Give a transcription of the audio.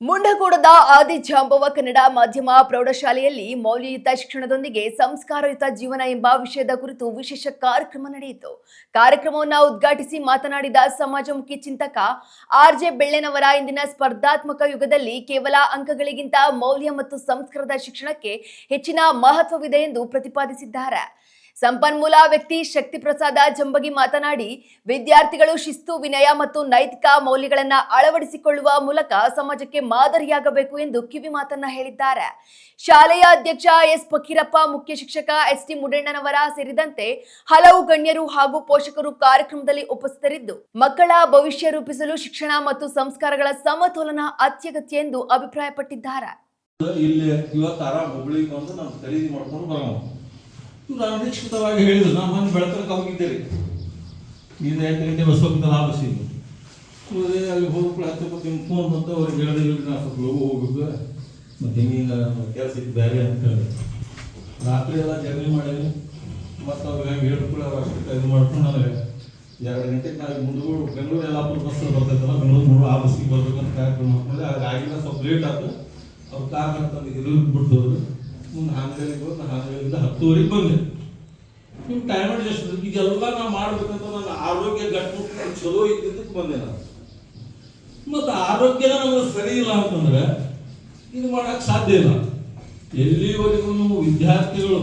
ಮುಂಡಗೋಡದ ಆದಿಜಾಂಬವ ಕನ್ನಡ ಮಾಧ್ಯಮ ಪ್ರೌಢಶಾಲೆಯಲ್ಲಿ ಮೌಲ್ಯಯುತ ಶಿಕ್ಷಣದೊಂದಿಗೆ ಸಂಸ್ಕಾರಯುತ ಜೀವನ ಎಂಬ ವಿಷಯದ ಕುರಿತು ವಿಶೇಷ ಕಾರ್ಯಕ್ರಮ ನಡೆಯಿತು. ಕಾರ್ಯಕ್ರಮವನ್ನು ಉದ್ಘಾಟಿಸಿ ಮಾತನಾಡಿದ ಸಮಾಜಮುಖಿ ಚಿಂತಕ ಆರ್.ಜೆ. ಬೆಳ್ಳೆನವರ ಇಂದಿನ ಸ್ಪರ್ಧಾತ್ಮಕ ಯುಗದಲ್ಲಿ ಕೇವಲ ಅಂಕಗಳಿಗಿಂತ ಮೌಲ್ಯ ಮತ್ತು ಸಂಸ್ಕಾರದ ಶಿಕ್ಷಣಕ್ಕೆ ಹೆಚ್ಚಿನ ಮಹತ್ವವಿದೆ ಎಂದು ಪ್ರತಿಪಾದಿಸಿದ್ದಾರೆ. ಸಂಪನ್ಮೂಲ ವ್ಯಕ್ತಿ ಶಕ್ತಿ ಪ್ರಸಾದ ಜಂಬಗಿ ಮಾತನಾಡಿ, ವಿದ್ಯಾರ್ಥಿಗಳು ಶಿಸ್ತು, ವಿನಯ ಮತ್ತು ನೈತಿಕ ಮೌಲ್ಯಗಳನ್ನು ಅಳವಡಿಸಿಕೊಳ್ಳುವ ಮೂಲಕ ಸಮಾಜಕ್ಕೆ ಮಾದರಿಯಾಗಬೇಕು ಎಂದು ಕಿವಿ ಮಾತನ್ನ ಹೇಳಿದ್ದಾರೆ. ಶಾಲೆಯ ಅಧ್ಯಕ್ಷ ಎಸ್ ಫಕೀರಪ್ಪ, ಮುಖ್ಯ ಶಿಕ್ಷಕ ಎಸ್.ಟಿ. ಮುಡಣ್ಣನವರ ಸೇರಿದಂತೆ ಹಲವು ಗಣ್ಯರು ಹಾಗೂ ಪೋಷಕರು ಕಾರ್ಯಕ್ರಮದಲ್ಲಿ ಉಪಸ್ಥಿತರಿದ್ದು, ಮಕ್ಕಳ ಭವಿಷ್ಯ ರೂಪಿಸಲು ಶಿಕ್ಷಣ ಮತ್ತು ಸಂಸ್ಕಾರಗಳ ಸಮತೋಲನ ಅತ್ಯಗತ್ಯ ಎಂದು ಅಭಿಪ್ರಾಯಪಟ್ಟಿದ್ದಾರೆ. ನಾನು ನಿಶ್ಚಿತವಾಗಿ ಹೇಳಿದ್ರು, ನಾನು ಮನೆ ಬೆಳತನಕ ಹೋಗಿದ್ದೇನೆ. ಈಗ 8 ಗಂಟೆ ಬಸ್ ಹೋಗಿದ್ದ ಆಫೀಸಿಗೆ ಅಲ್ಲಿ ಹೋಗ್ಬಿಟ್ಟು 10 ರೂಪಾಯಿ ಫೋನ್ ಬಂತು. ಅವ್ರಿಗೆ ಹೇಳಿದೆ, ನಾನು ಸ್ವಲ್ಪ ಲಘು ಹೋಗ್ಬೇಕು, ಮತ್ತು ಹಿಂಗ ಕೆಲಸ ಇತ್ತು ಬೇರೆ ಅಂತ ಹೇಳಿದೆ. ರಾತ್ರಿ ಎಲ್ಲ ಜರ್ನಿ ಮಾಡೀನಿ. ಮತ್ತು ಅವ್ರಿಗೆ ಹಂಗೆ ಹೇಳ್ಬಿಟ್ಟು ಅವ್ರು ಅಷ್ಟು ಇದು ಮಾಡ್ಕೊಂಡು ನನಗೆ 2 ಗಂಟೆಗೆ ನಾವು ಮುಂದೂರು ಬೆಂಗಳೂರು ಯಲ್ಲಾಪುರ ಬಸ್ ಬರ್ತೈತಲ್ಲ, ಬೆಂಗಳೂರು ಆ ಬಸ್ಸಿಗೆ ಬರ್ಬೇಕಂತ ಕಾರ್ಯಕ್ರಮ ಮಾಡ್ಕೊಂಡೆ. ಆಗ ಆಗಿಲ್ಲ, ಸ್ವಲ್ಪ ಲೇಟ್ ಆಯ್ತು. ಅವ್ರು ಕಾರ್ ಮಾಡ್ಕೊಂಡು ಇದು ಬಿಟ್ಟವರು ಮುಂದೆ ಹಾನಗಲ್ಲಿಗೆ ಹೋಗಿ, ನಾನು ಹಾನಗಲ್ಲಿಂದ 10:00 ಬಂದೆ. ನಿಮ್ಮ ಟೈಮ್ ಅಡ್ಜಸ್ಟ್ ಇದೆಲ್ಲ ನಾವು ಮಾಡ್ಬೇಕಂತ ನನ್ನ ಆರೋಗ್ಯ ಗಟ್ಟಿಮುಟ್ಟು ಚಲೋ ಇದ್ದಿದ್ದಕ್ಕೆ ಬಂದೆ ನಾನು. ಮತ್ತು ಆರೋಗ್ಯನ ನಮಗೆ ಸರಿ ಇಲ್ಲ ಅಂತಂದ್ರೆ ಇದು ಮಾಡೋಕ್ಕೆ ಸಾಧ್ಯ ಇಲ್ಲ. ಎಲ್ಲಿವರೆಗೂ ವಿದ್ಯಾರ್ಥಿಗಳು